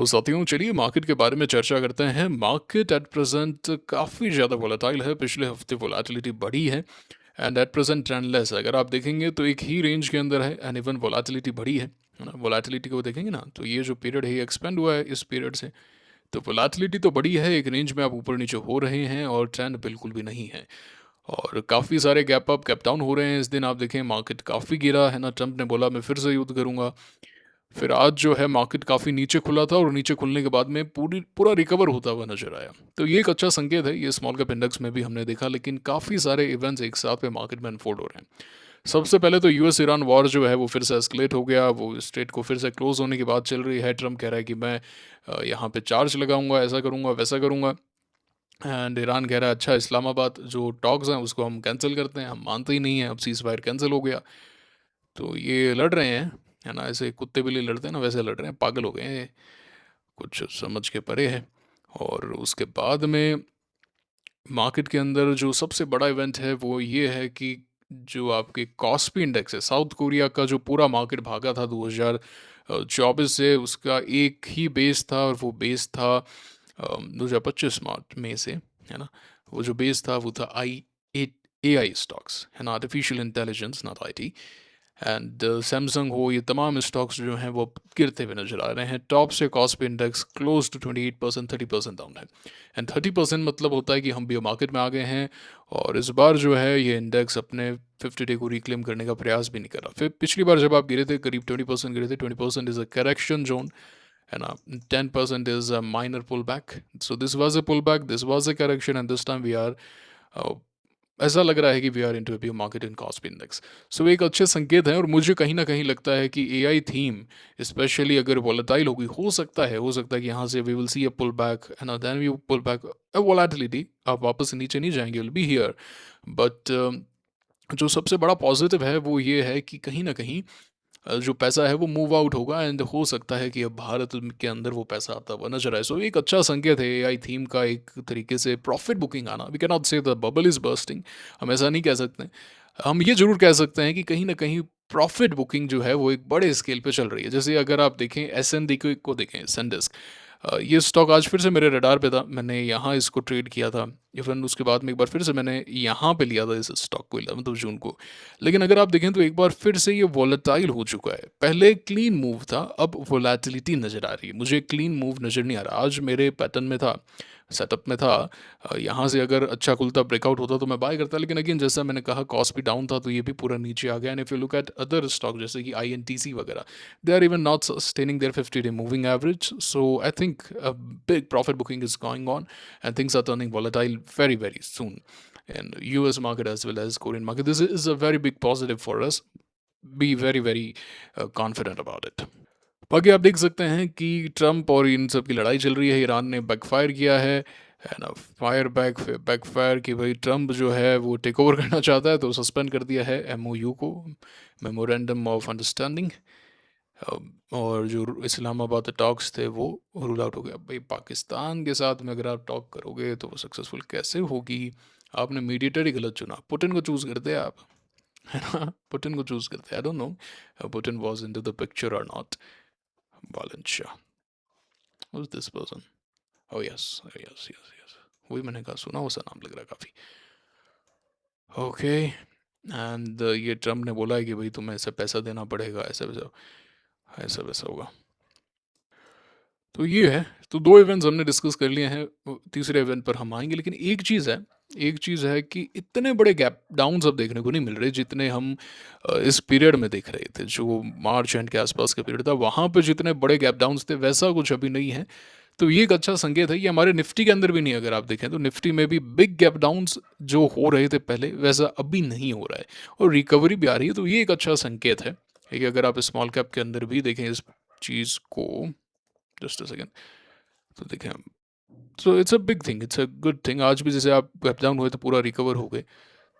तो साथियों चलिए मार्केट के बारे में चर्चा करते हैं। मार्केट एट प्रेजेंट काफ़ी ज़्यादा वोलेटाइल है। पिछले हफ्ते वोलेटिलिटी बढ़ी है एंड एट प्रेजेंट ट्रेंडलेस है। अगर आप देखेंगे तो एक ही रेंज के अंदर है एंड इवन वोलेटिलिटी बढ़ी है ना। वोलेटिलिटी को देखेंगे ना तो ये जो पीरियड है ये एक्सपेंड हुआ है इस पीरियड से। तो वोलेटिलिटी तो बढ़ी है, एक रेंज में आप ऊपर नीचे हो रहे हैं और ट्रेंड बिल्कुल भी नहीं है। और काफ़ी सारे गैप अप गैप डाउन हो रहे हैं। इस दिन आप देखें मार्केट काफ़ी गिरा है ना। ट्रंप ने बोला मैं फिर से युद्ध करूंगा। फिर आज जो है मार्केट काफ़ी नीचे खुला था और नीचे खुलने के बाद में पूरा रिकवर होता हुआ नजर आया। तो ये एक अच्छा संकेत है। ये स्मॉल कैप इंडेक्स में भी हमने देखा, लेकिन काफ़ी सारे इवेंट्स एक साथ में मार्केट में अनफोल्ड हो रहे हैं। सबसे पहले तो यूएस ईरान वॉर जो है वो फिर से एस्केलेट हो गया। वो स्ट्रेट को फिर से क्लोज होने की बात चल रही है। ट्रम्प कह रहा है कि मैं यहाँ पे चार्ज लगाऊंगा, ऐसा करूंगा वैसा करूंगा। एंड ईरान कह रहा है अच्छा इस्लामाबाद जो टॉक्स हैं उसको हम कैंसिल करते हैं, हम मानते ही नहीं हैं, अब सीज फायर कैंसिल हो गया। तो ये लड़ रहे हैं, है ना। ऐसे कुत्ते बिल्ली लड़ते हैं ना वैसे लड़ रहे हैं, पागल हो गए हैं ये, कुछ समझ के परे है। और उसके बाद में मार्केट के अंदर जो सबसे बड़ा इवेंट है वो ये है कि जो आपके कॉस्पी इंडेक्स है, साउथ कोरिया का जो पूरा मार्केट भागा था 2024 से, उसका एक ही बेस था और वो बेस था 2025 मार्च में से, है ना। वो जो बेस था वो था AI स्टॉक्स, है ना, artificial intelligence not IT। And Samsung हो, ये तमाम स्टॉक्स जो हैं वो गिरते हुए नजर आ रहे हैं। टॉप से कॉस्ट पे इंडेक्स क्लोज टू 28%, 30% डाउन है। एंड 30% मतलब होता है कि हम भी मार्केट में आ गए हैं। और इस बार जो है ये इंडेक्स अपने 50 डे को रिक्लेम करने का प्रयास भी नहीं कर रहा। फिर पिछली बार जब आप गिरे थे करीब 20% गिरे थे। 20% इज अ करेक्शन जोन, है ना। 10% is a minor pull back. So this was a pull back, this was a correction and this time we are, ऐसा लग रहा है कि we are into a market in cost index. So एक अच्छे संकेत है। और मुझे कहीं ना कहीं लगता है कि AI थीम स्पेशली अगर वॉलेटाइल होगी, हो सकता है कि यहाँ से we will see a pull back, है ना। Then we pull back a volatility, आप वापस नीचे नहीं जाएंगे, विल बी हियर। बट जो सबसे बड़ा पॉजिटिव है वो ये है कि कहीं ना कहीं जो पैसा है वो मूव आउट होगा एंड हो सकता है कि अब भारत के अंदर वो पैसा आता हुआ नजर आए। सो एक अच्छा संकेत है AI थीम का, एक तरीके से प्रॉफिट बुकिंग आना। वी कैन नॉट से द बबल इज बर्स्टिंग, हम ऐसा नहीं कह सकते। हम ये जरूर कह सकते हैं कि कहीं ना कहीं प्रॉफिट बुकिंग जो है वो एक बड़े स्केल पे चल रही है। जैसे अगर आप देखें SND को देखें, सेंडिस्क, ये स्टॉक आज फिर से मेरे रडार पे था। मैंने यहाँ इसको ट्रेड किया था। इवन उसके बाद में एक बार फिर से मैंने यहाँ पे लिया था इस स्टॉक को 11 जून को। लेकिन अगर आप देखें तो एक बार फिर से ये वॉलेटाइल हो चुका है। पहले क्लीन मूव था, अब वोलेटिलिटी नज़र आ रही है। मुझे क्लीन मूव नज़र नहीं आ रहा। आज मेरे पैटर्न में था, सेटअप में था, यहाँ से अगर अच्छा खुलता ब्रेकआउट होता तो मैं बाय करता। लेकिन अगेन जैसा मैंने कहा कॉस्ट भी डाउन था तो ये भी पूरा नीचे आ गया। And if you look at other stock जैसे कि INTC वगैरह, they are even not sustaining their 50-day moving average. So I think a big profit booking is going on and things are turning volatile very, very soon. And US market as well as Korean market. This is a very big positive for us. Be very, very confident about it. बाकी आप देख सकते हैं कि Trump और इन सब की लड़ाई चल रही है। ईरान ने बैकफायर किया है ना। फायर बैकफायर कि भाई ट्रम्प जो है वो टेक ओवर करना चाहता है तो सस्पेंड कर दिया है MOU को, मेमोरेंडम ऑफ अंडरस्टैंडिंग। और जो इस्लामाबाद टॉक्स थे वो रूल आउट हो गया। भाई पाकिस्तान के साथ में अगर आप टॉक करोगे तो वो सक्सेसफुल कैसे होगी। आपने मीडिएटर ही गलत चुना, पुतिन को चूज़ करते आप, है ना। पुतिन को चूज़ करते, I don't know Putin was into the द पिक्चर और नॉट। बालन Who's this person? Oh yes, oh, yes. वही मैंने कहा, सुना वैसा नाम लग रहा है काफ़ी। ओके। एंड ये ट्रम्प ने बोला है कि भाई तुम्हें ऐसा पैसा देना पड़ेगा, ऐसा वैसा होगा। तो ये है। तो दो इवेंट्स हमने डिस्कस कर लिए हैं, तीसरे इवेंट पर हम आएंगे। लेकिन एक चीज़ है कि इतने बड़े गैप डाउन्स अब देखने को नहीं मिल रहे जितने हम इस पीरियड में देख रहे थे। जो मार्च एंड के आसपास का पीरियड था वहाँ पे जितने बड़े गैप डाउन्स थे वैसा कुछ अभी नहीं है। तो ये एक अच्छा संकेत है। ये हमारे निफ्टी के अंदर भी नहीं, अगर आप देखें तो निफ्टी में भी बिग गैप डाउन्स जो हो रहे थे पहले वैसा अभी नहीं हो रहा है और रिकवरी भी आ रही है। तो ये एक अच्छा संकेत है कि अगर आप स्मॉल कैप के अंदर भी देखें इस चीज़ को, जस्ट अ सेकेंड, तो देखें। सो it's a big thing, it's a good thing. आज भी जैसे आप गैप डाउन हुए तो पूरा रिकवर हो गए।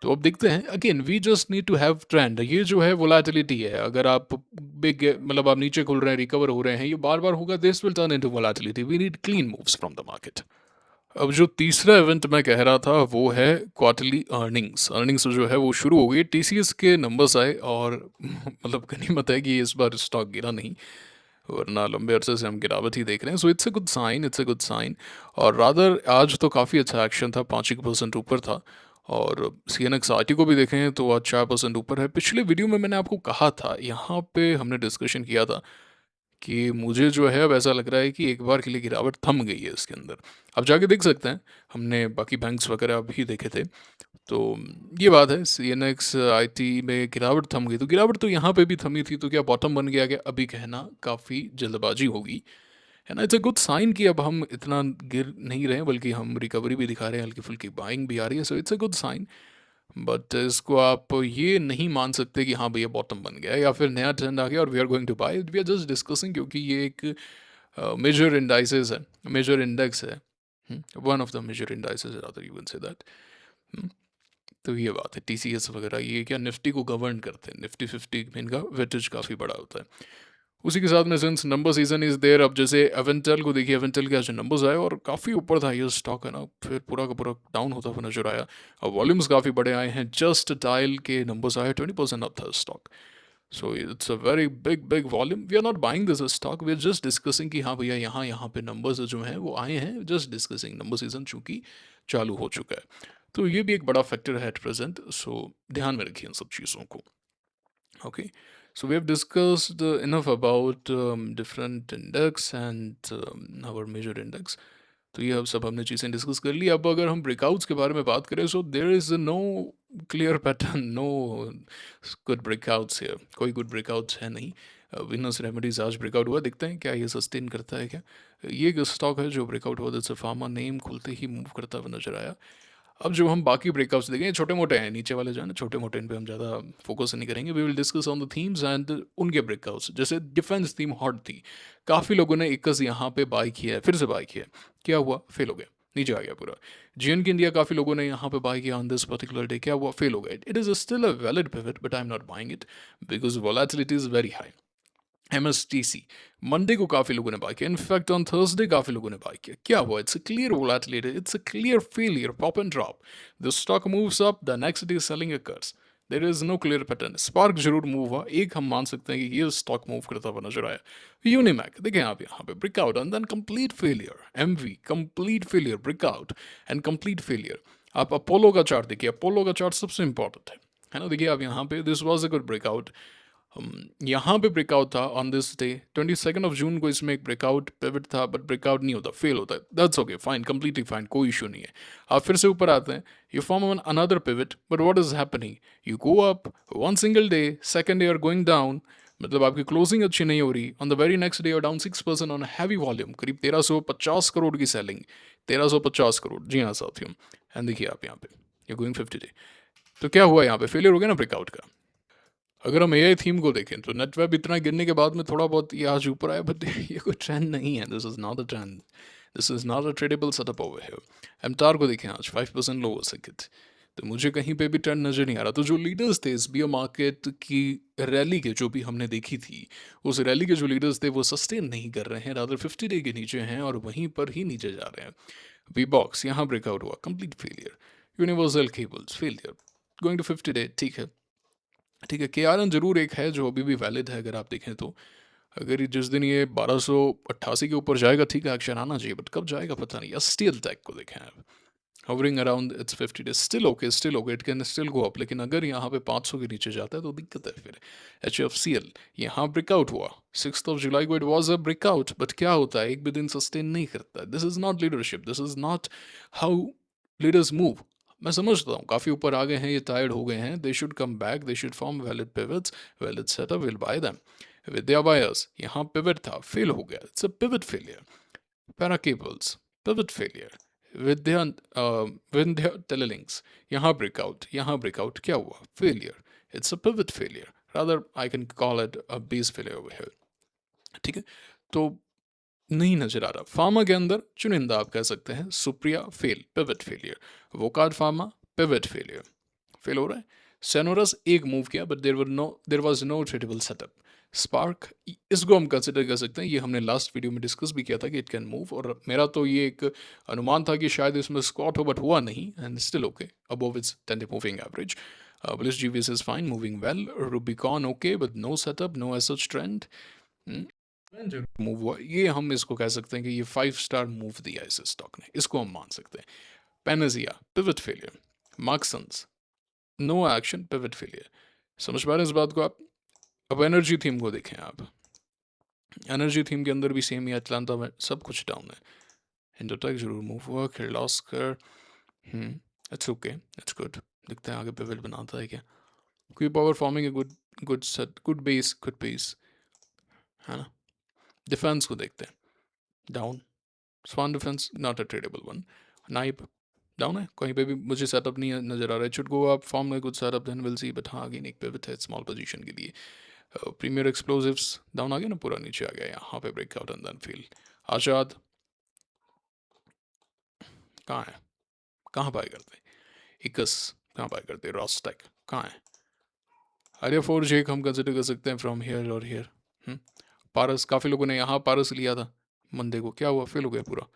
तो अब देखते हैं, again we just need to have trend. ये जो है वोलेटिलिटी है, अगर आप बिग मतलब आप नीचे खुल रहे हैं रिकवर हो रहे हैं, ये बार बार होगा, this will turn into volatility. We need clean moves from the market. अब जो तीसरा इवेंट मैं कह रहा था वो है क्वार्टरली अर्निंग्स जो है वो शुरू हो गई। TCS के नंबर्स आए और मतलब गनीमत है कि इस बार स्टॉक गिरा नहीं। वरना लंबे अरसे से हम गिरावट ही देख रहे हैं। So it's a good sign, it's a good sign. और रादर आज तो काफ़ी अच्छा एक्शन था, 5% ऊपर था। और C N X R T को भी देखें तो आज 4% ऊपर है। पिछले वीडियो में मैंने आपको कहा था, यहाँ पे हमने डिस्कशन किया था कि मुझे जो है अब ऐसा लग रहा है कि एक बार के लिए गिरावट थम गई है इसके अंदर। आप जाके देख सकते हैं, हमने बाकी बैंक्स वगैरह भी देखे थे। तो ये बात है, C N X I T में गिरावट थम गई, तो गिरावट तो यहाँ पे भी थमी थी, तो क्या बॉटम बन गया? क्या अभी कहना काफ़ी जल्दबाजी होगी, है ना? इट्स अ गुड साइन कि अब हम इतना गिर नहीं रहे हैं, बल्कि हम रिकवरी भी दिखा रहे हैं, हल्की फुल्की बाइंग भी आ रही है। So it's a good sign. But इसको आप ये नहीं मान सकते कि हाँ भैया बॉटम बन गया या फिर नया ट्रेंड आ गया और we are going to buy. We are just discussing, क्योंकि ये एक मेजर इंडाइसेस है, मेजर इंडेक्स है, one of the major indices rather you can say that. तो ये बात है, टीसीएस वगैरह ये क्या निफ्टी को गवर्न करते हैं, निफ्टी 50 में इनका वेटेज काफ़ी बड़ा होता है। उसी के साथ में since number season is there, अब जैसे एवेंटल को देखिए, एवेंटल के आज नंबर्स आए और काफ़ी ऊपर था ये स्टॉक, है ना, फिर पूरा का पूरा डाउन होता हुआ नजर आया। और वॉल्यूम्स काफ़ी बड़े आए हैं, जस्ट टाइल के नंबर्स आए, 20% अप था stock. So it's a very big big volume. We are not buying this stock, we are just discussing कि हाँ भैया यहाँ यहाँ पे नंबर्स जो हैं वो आए हैं, जस्ट डिस्कसिंग। नंबर सीजन चूंकि चालू हो चुका है, तो ये भी एक बड़ा फैक्टर है एट प्रेजेंट। सो ध्यान में रखिए इन सब चीज़ों को। Okay, so we have discussed enough about different index and our major index. तो ये अब सब हमने चीज़ें डिस्कस कर ली। अब अगर हम ब्रेकआउट्स के बारे में बात करें, so there is no clear pattern, no good breakouts है, कोई गुड ब्रेकआउट्स है नहीं। विनर्स रेमेडीज आज ब्रेकआउट हुआ, दिखते हैं क्या ये सस्टेन करता है क्या। ये एक स्टॉक है जो ब्रेकआउट हुआ, दैट्स अ फार्मा, नेम खुलते ही मूव करता हुआ नजर आया। अब जो हम बाकी ब्रेकआउट्स देखें, छोटे मोटे हैं, नीचे वाले जो है ना छोटे मोटे, इन पे हम ज़्यादा फोकस नहीं करेंगे। We will discuss on the themes and उनके ब्रेकआउट्स। जैसे डिफेंस थीम हॉट थी, काफ़ी लोगों ने इक्कस यहाँ पे बाई किया है, फिर से बाई किया है, क्या हुआ? फेल हो गया, नीचे आ गया पूरा। जीएन की इंडिया काफ़ी लोगों ने यहाँ पे बाई किया ऑन दिस पर्टिकुलर डे, क्या हुआ? फेल हो गया। It is still a valid pivot, but I am not buying it because volatility is very high. MSTC Monday को काफ़ी लोगों ने बाय किया, इनफैक्ट ऑन थर्सडे काफ़ी लोगों ने बाय किया। क्या हुआ? It's a clear volatility, it's a clear failure, pop and drop. The stock moves up, the next day selling occurs. There is no clear pattern. Spark जरूर move हुआ, एक हम मान सकते हैं कि ये स्टॉक मूव करता हुआ नजर आया। यूनिमैक देखें आप यहाँ पे breakout and then complete failure. MV complete failure, breakout and complete failure. आप अपोलो का चार्ट देखिए, अपोलो का चार्ट सबसे इंपॉर्टेंट है ना। देखिए आप यहाँ पे, this was a good breakout. यहाँ पे ब्रेकआउट था ऑन दिस डे 22 जून को, इसमें एक ब्रेकआउट पिवट था, बट ब्रेकआउट नहीं होता, फेल होता है। That's okay, fine, completely fine, कोई इशू नहीं है। आप फिर से ऊपर आते हैं, you form another pivot, but what is happening? You go up one single day, second day are going down, मतलब आपकी क्लोजिंग अच्छी नहीं हो रही। On the very next day down 6% on heavy volume, करीब 1350 करोड़ की सेलिंग, 1350 करोड़, जी हाँ साथियों। एंड देखिए आप यहाँ पे, यू गोइंग 50 डे, तो क्या हुआ यहाँ पे? फेलियर हो गया ना ब्रेकआउट का। अगर हम एआई थीम को देखें तो नेटवेब इतना गिरने के बाद में थोड़ा बहुत ये आज ऊपर आया, बट ये कोई ट्रेंड नहीं है। This is not a trend, this is not a tradable setup over here. MTAR को देखें आज 5% लो हो सके, तो मुझे कहीं पे भी ट्रेंड नजर नहीं आ रहा। तो जो लीडर्स थे इस बियर मार्केट की रैली के, जो भी हमने देखी थी, उस रैली के जो लीडर्स थे वो सस्टेन नहीं कर रहे हैं, रादर 50 डे के नीचे हैं और वहीं पर ही नीचे जा रहे हैं। वी बॉक्स यहाँ ब्रेकआउट हुआ, complete failure. Universal Cables failure, going to 50 day, ठीक है। ठीक है, के आर एन जरूर एक है जो अभी भी वैलिड है अगर आप देखें तो। अगर जिस दिन ये 1288 के ऊपर जाएगा, ठीक है, एक्शन आना चाहिए, बट कब जाएगा पता नहीं। स्टील टेक को देखें आप, hovering around its 50 days, still okay, it can still go up, लेकिन अगर यहाँ पे 500 के नीचे जाता है तो दिक्कत है फिर। HFCL यहाँ ब्रेकआउट हुआ 6 जुलाई को, it was a breakout, but क्या होता है, एक भी दिन सस्टेन नहीं करता। This is not leadership, this is not how leaders move. मैं समझता हूँ काफ़ी ऊपर आ गए हैं, ये टायर्ड हो गए हैं, they should come back, they should form valid pivots, valid setup, will buy them. Vidya buyers यहाँ पिवट था, फेल हो गया, it's a pivot failure. Para cables, pivot failure. Vidya Vindhya Telelinks यहाँ ब्रेकआउट, क्या हुआ? Failure, it's a pivot failure, rather I can call it a base failure over here. ठीक है, तो नहीं नजर आ रहा। फार्मा के अंदर चुनिंदा आप कह सकते हैं, Supriya fail, pivot failure. Wockhardt pharma, pivot failure, fail हो रहा है। सेनोरस एक मूव किया, but there was no tradeable setup. Spark, इसको हम कंसिडर कर सकते हैं, ये हमने लास्ट वीडियो में डिस्कस भी किया था कि इट कैन मूव, और मेरा तो ये एक अनुमान था कि शायद इसमें स्क्वाट हो, बट हुआ नहीं, and still okay above it's 10 moving average. Bliss GVS is fine, moving well. Rubicon okay, but no setup, no as such trend. जरूर मूव हुआ, ये हम इसको कह सकते हैं कि ये 5 स्टार मूव दिया इस स्टॉक ने, इसको हम मान सकते हैं। पेनेजिया pivot failure, Marksans no action pivot failure. समझ पा रहे हैं इस बात को आप? अब एनर्जी थीम को देखें आप, एनर्जी थीम के अंदर भी सेम ही, अटलांटा में सब कुछ डाउन है। इंडोटेक जरूर मूव हुआ, Kirloskar it's okay, it's good. दिखते हैं आगे पिवट बनाता है क्या। Q power forming a good good set, good base है ना। डिफेंस को देखते हैं, down. Swan defence not a tradeable one. नाइप डाउन है, कहीं पे भी मुझे सेटअप नहीं नजर आ रहा है। शुड गो आप फॉर्म में कुछ setup then will see, but हाँ अगेन एक पिवट है स्मॉल पोजीशन के लिए। प्रीमियर एक्सप्लोसिव्स डाउन आ गया ना, पूरा नीचे आ गया, यहाँ पे ब्रेकआउट एंड देन फील। आजाद कहाँ है, कहाँ बाय करते हैं? इकस कहाँ बाय करते हैं? रॉस्टेक कहाँ है? आर्या फोर्ज एक हम कंसिडर कर सकते हैं फ्रॉम हियर और हियर। पारस, काफ़ी लोगों ने यहाँ पारस लिया था, मंदे को क्या हुआ, फेल हो गया पूरा।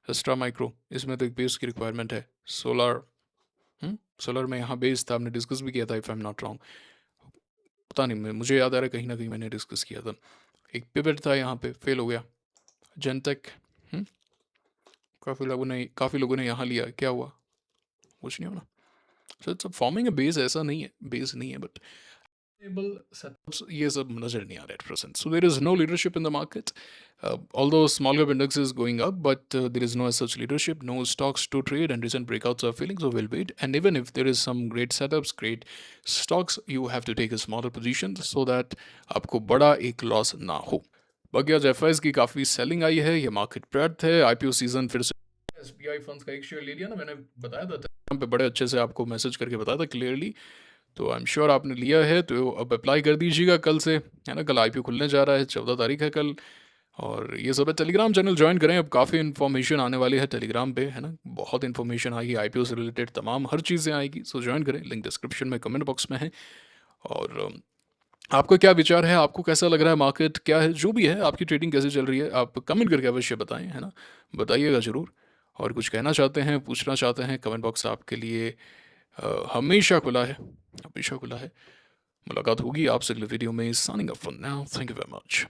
एस्ट्रा माइक्रो, इसमें तो एक बेस की रिक्वायरमेंट है। सोलर, सोलर में यहाँ बेस था, आपने डिस्कस भी किया था if I am not wrong, पता नहीं, मुझे याद आ रहा है कहीं ना कहीं मैंने डिस्कस किया था। एक पिवट था यहाँ पे, फेल हो गया। जेनटेक काफ़ी लोगों ने यहाँ लिया, क्या हुआ, कुछ नहीं होना। So it's forming a base, ऐसा नहीं है बेस नहीं है, बट able setups ये सब नजर नहीं आ रहा है at present. So there is no leadership in the market. Although small cap index is going up, but there is no as such leadership, no stocks to trade, and recent breakouts are failing. So we'll wait. And even if there is some great setups, great stocks, you have to take a smaller position so that आपको बड़ा एक loss ना हो। बाकी आज F की काफ़ी selling आई है, ये मार्केट प्रेट है, आईपीओ सीजन फिर से। एसबीआई फंड्स का एक शेयर ले लिया ना, मैंने बताया था Telegram पे बड़े अच्छे से आपको मैसेज करके बताया था क्लियरली। तो आई एम श्योर आपने लिया है, तो अब अप्लाई कर दीजिएगा कल से, है ना। कल आईपीओ खुलने जा रहा है, 14 तारीख है कल। और ये सब है, टेलीग्राम चैनल ज्वाइन करें, अब काफ़ी इन्फॉर्मेशन आने वाली है टेलीग्राम पे, है ना। बहुत इन्फॉर्मेशन आएगी आईपीओ से रिलेटेड, तमाम हर चीज़ें आएगी। सो ज्वाइन करें, लिंक डिस्क्रिप्शन में कमेंट बॉक्स में है। और आपका क्या विचार है, आपको कैसा लग रहा है मार्केट, क्या है जो भी है, आपकी ट्रेडिंग कैसे चल रही है, आप कमेंट करके अवश्य बताएं, है ना, बताइएगा ज़रूर। और कुछ कहना चाहते हैं, पूछना चाहते हैं, कमेंट बॉक्स आपके लिए हमेशा खुला है, हमेशा खुला है। मुलाकात होगी आपसे अगले वीडियो में। Signing off for now, thank you very much.